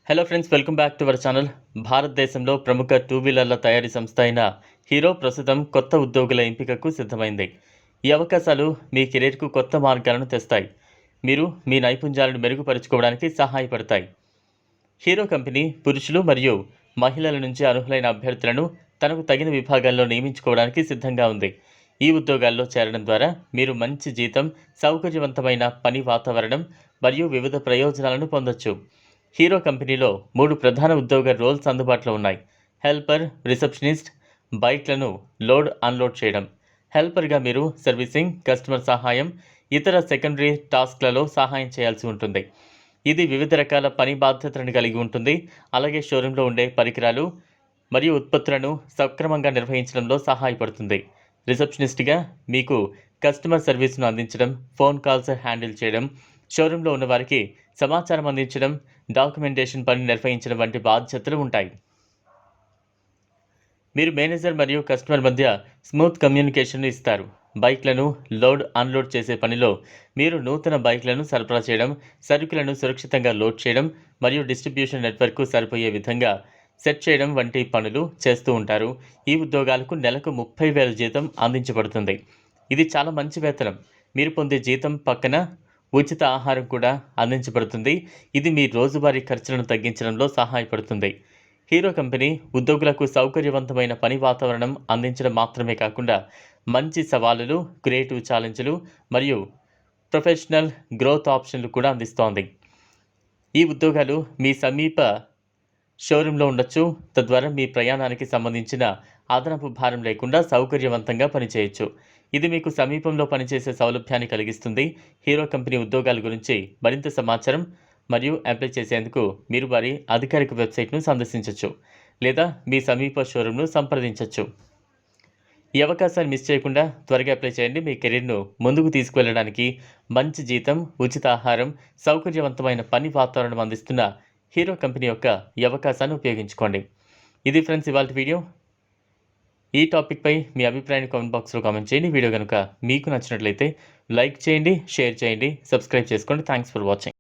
Hello friends, welcome back to our channel. భారతదేశంలో ప్రముఖ two వీలర్ల తయారీ సంస్థ అయిన హీరో ప్రస్తుతం కొత్త ఉద్యోగుల ఎంపికకు సిద్ధమైంది. ఈ అవకాశాలు మీ కెరీర్కు కొత్త మార్గాలను తెస్తాయి. మీరు మీ నైపుణ్యాలను మెరుగుపరుచుకోవడానికి సహాయపడతాయి. హీరో కంపెనీ పురుషులు మరియు మహిళల నుంచి అర్హులైన అభ్యర్థులను తనకు తగిన విభాగాల్లో నియమించుకోవడానికి సిద్ధంగా ఉంది. ఈ ఉద్యోగాల్లో చేరడం ద్వారా మీరు మంచి జీతం, సౌకర్యవంతమైన పని వాతావరణం మరియు వివిధ ప్రయోజనాలను పొందొచ్చు. హీరో కంపెనీలో 3 ప్రధాన ఉద్యోగ రోల్స్ అందుబాటులో ఉన్నాయి. హెల్పర్, రిసెప్షనిస్ట్, బైక్లను లోడ్ అన్లోడ్ చేయడం. హెల్పర్గా మీరు సర్వీసింగ్, కస్టమర్ సహాయం, ఇతర సెకండరీ టాస్క్లలో సహాయం చేయాల్సి ఉంటుంది. ఇది వివిధ రకాల పని బాధ్యతలను కలిగి ఉంటుంది. అలాగే షోరూంలో ఉండే పరికరాలు మరియు ఉత్పత్తులను సక్రమంగా నిర్వహించడంలో సహాయపడుతుంది. రిసెప్షనిస్ట్గా మీకు కస్టమర్ సర్వీస్ను అందించడం, ఫోన్ కాల్స్ హ్యాండిల్ చేయడం, షోరూంలో ఉన్న వారికి సమాచారం అందించడం, డాక్యుమెంటేషన్ పని నిర్వహించడం వంటి బాధ్యతలు ఉంటాయి. మీరు మేనేజర్ మరియు కస్టమర్ మధ్య స్మూత్ కమ్యూనికేషన్ ఇస్తారు. బైక్లను లోడ్ అన్లోడ్ చేసే పనిలో మీరు నూతన బైక్లను సరఫరా చేయడం, సరుకులను సురక్షితంగా లోడ్ చేయడం మరియు డిస్ట్రిబ్యూషన్ నెట్వర్క్కు సరిపోయే విధంగా సెట్ చేయడం వంటి పనులు చేస్తూ ఉంటారు. ఈ ఉద్యోగాలకు నెలకు 30,000 జీతం అందించబడుతుంది. ఇది చాలా మంచి వేతనం. మీరు పొందే జీతం పక్కన ఉచిత ఆహారం కూడా అందించబడుతుంది. ఇది మీ రోజువారీ ఖర్చులను తగ్గించడంలో సహాయపడుతుంది. హీరో కంపెనీ ఉద్యోగులకు సౌకర్యవంతమైన పని వాతావరణం అందించడం మాత్రమే కాకుండా మంచి సవాలులు, క్రియేటివ్ ఛాలెంజ్లు మరియు ప్రొఫెషనల్ గ్రోత్ ఆప్షన్లు కూడా అందిస్తోంది. ఈ ఉద్యోగాలు మీ సమీప షోరూంలో ఉండొచ్చు. తద్వారా మీ ప్రయాణానికి సంబంధించిన అదనపు భారం లేకుండా సౌకర్యవంతంగా పనిచేయొచ్చు. ఇది మీకు సమీపంలో పనిచేసే సౌలభ్యాన్ని కలిగిస్తుంది. హీరో కంపెనీ ఉద్యోగాల గురించి మరింత సమాచారం మరియు అప్లై చేసేందుకు మీరు వారి అధికారిక వెబ్సైట్ను సందర్శించవచ్చు లేదా మీ సమీప షోరూంను సంప్రదించవచ్చు. ఈ అవకాశాన్ని మిస్ చేయకుండా త్వరగా అప్లై చేయండి. మీ కెరీర్ను ముందుకు తీసుకువెళ్ళడానికి మంచి జీతం, ఉచిత ఆహారం, సౌకర్యవంతమైన పని వాతావరణం అందిస్తున్న హీరో కంపెనీ యొక్క ఈ అవకాశాన్ని ఉపయోగించుకోండి. ఇది ఫ్రెండ్స్ ఇవాల్టి వీడియో. ఈ టాపిక్పై మీ అభిప్రాయాన్ని కామెంట్ బాక్స్లో కామెంట్ చేయండి. వీడియో కనుక మీకు నచ్చినట్లయితే లైక్ చేయండి, షేర్ చేయండి, సబ్స్క్రైబ్ చేసుకోండి. Thanks for watching.